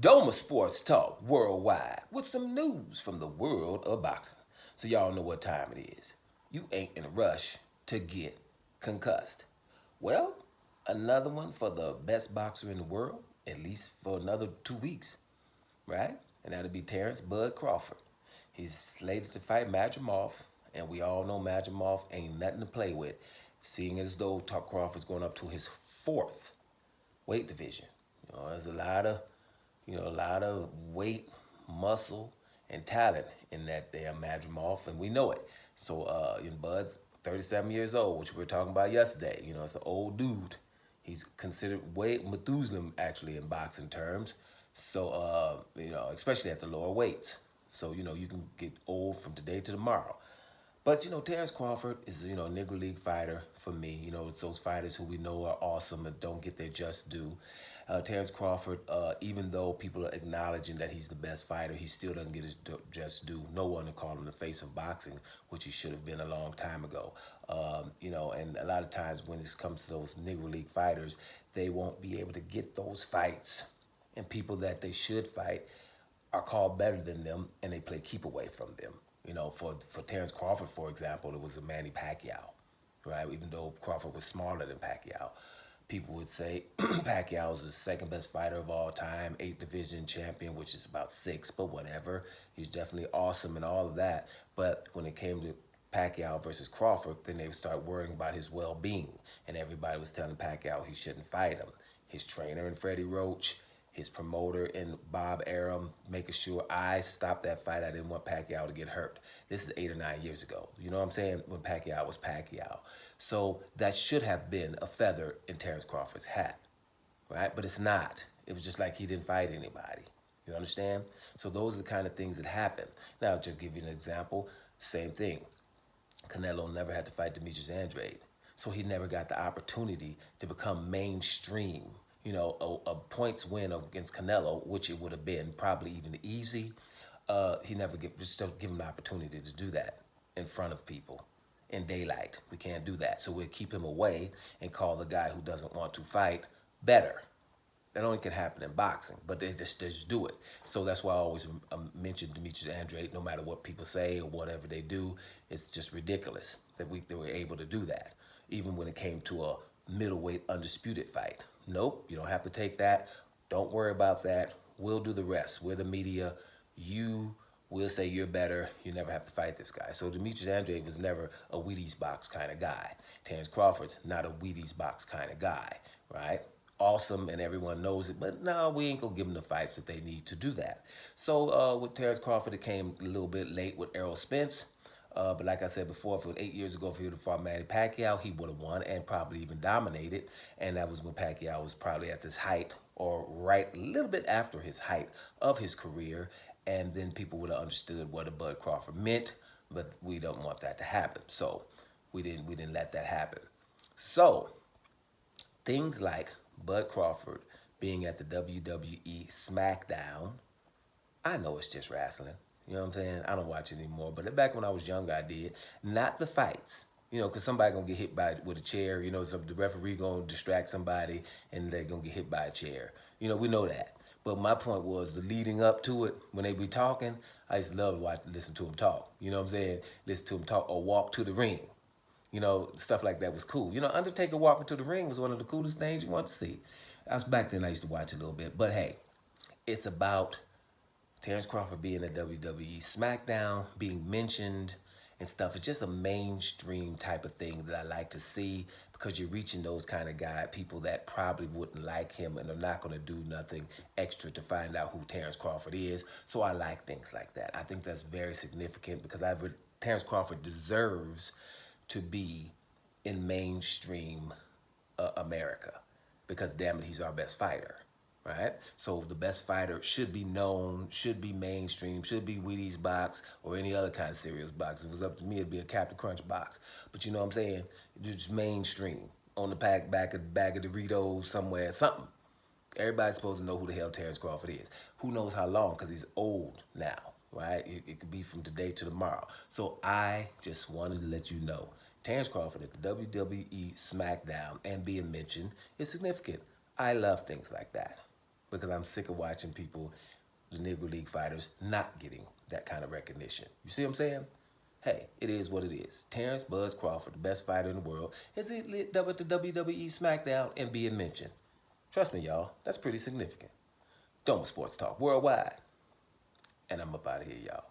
Doma Sports Talk Worldwide with some news from the world of boxing. So y'all know what time it is. You ain't in a rush to get concussed. Well, another one for the best boxer in the world, at least for another 2 weeks, right? And that'll be Terence Bud Crawford. He's slated to fight Madrimov, and we all know Madrimov ain't nothing to play with, seeing as though Top Crawford's going up to his fourth weight division. There's a lot of weight, muscle, and talent in that damn Madrimov, and we know it. So, Bud's 37 years old, which we were talking about yesterday. It's an old dude. He's considered way Methuselah actually in boxing terms. So, especially at the lower weights. So, you can get old from today to tomorrow. But, Terence Crawford is, a Negro League fighter for me. It's those fighters who we know are awesome and don't get their just due. Terence Crawford, even though people are acknowledging that he's the best fighter, he still doesn't get his just due. No one to call him the face of boxing, which he should have been a long time ago. And a lot of times when it comes to those Negro League fighters, they won't be able to get those fights. And people that they should fight are called better than them, and they play keep away from them. For Terence Crawford, for example, it was a Manny Pacquiao, right? Even though Crawford was smaller than Pacquiao. People would say Pacquiao is the second best fighter of all time, 8 division champion, which is about 6, but whatever. He's definitely awesome and all of that. But when it came to Pacquiao versus Crawford, then they would start worrying about his well-being. And everybody was telling Pacquiao he shouldn't fight him. His trainer and Freddie Roach, his promoter and Bob Arum, making sure I stopped that fight. I didn't want Pacquiao to get hurt. This is 8 or 9 years ago. You know what I'm saying? When Pacquiao was Pacquiao. So that should have been a feather in Terence Crawford's hat, right? But it's not. It was just like he didn't fight anybody. You understand? So those are the kind of things that happen. Now, to give you an example, same thing. Canelo never had to fight Demetrius Andrade. So he never got the opportunity to become mainstream. A points win against Canelo, which it would have been probably even easy. He never just don't give him the opportunity to do that in front of people in daylight. We can't do that. So we'll keep him away and call the guy who doesn't want to fight better. That only can happen in boxing, but they just do it. So that's why I always mention Demetrius Andrade, no matter what people say or whatever they do. It's just ridiculous that they were able to do that, even when it came to a middleweight undisputed fight. Nope, you don't have to take that. Don't worry about that. We'll do the rest. We're the media. You will say you're better. You never have to fight this guy. So Demetrius Andrade was never a Wheaties box kind of guy. Terence Crawford's not a Wheaties box kind of guy, right? Awesome, and everyone knows it, but no, we ain't gonna give them the fights that they need to do that. So with Terence Crawford, it came a little bit late with Errol Spence. But like I said before, if it was 8 years ago, if he would have fought Manny Pacquiao, he would have won and probably even dominated. And that was when Pacquiao was probably at his height or right a little bit after his height of his career. And then people would have understood what a Bud Crawford meant, but we don't want that to happen. So we didn't let that happen. So things like Bud Crawford being at the WWE Smackdown, I know it's just wrestling. You know what I'm saying? I don't watch it anymore. But back when I was younger, I did. Not the fights. Because somebody going to get hit with a chair. So the referee going to distract somebody and they're going to get hit by a chair. We know that. But my point was the leading up to it, when they be talking, I used to love to listen to them talk. You know what I'm saying? Listen to them talk or walk to the ring. Stuff like that was cool. Undertaker walking to the ring was one of the coolest things you want to see. Back then I used to watch it a little bit. But hey, it's about Terence Crawford being at WWE Smackdown, being mentioned and stuff. It's just a mainstream type of thing that I like to see because you're reaching those kind of people that probably wouldn't like him and are not going to do nothing extra to find out who Terence Crawford is. So I like things like that. I think that's very significant because Terence Crawford deserves to be in mainstream America because, damn it, he's our best fighter. Right? So the best fighter should be known, should be mainstream, should be Wheaties box or any other kind of cereals box. If it was up to me, it'd be a Captain Crunch box. But you know what I'm saying? It's mainstream. On the bag of Doritos somewhere, something. Everybody's supposed to know who the hell Terence Crawford is. Who knows how long, because he's old now, right? It could be from today to tomorrow. So I just wanted to let you know, Terence Crawford at the WWE Smackdown and being mentioned is significant. I love things like that. because I'm sick of watching people, the Negro League fighters, not getting that kind of recognition. You see what I'm saying? Hey, it is what it is. Terence Buzz Crawford, the best fighter in the world, is lit up at the WWE Smackdown and being mentioned. Trust me, y'all, that's pretty significant. Doma Sports Talk Worldwide. And I'm up out of here, y'all.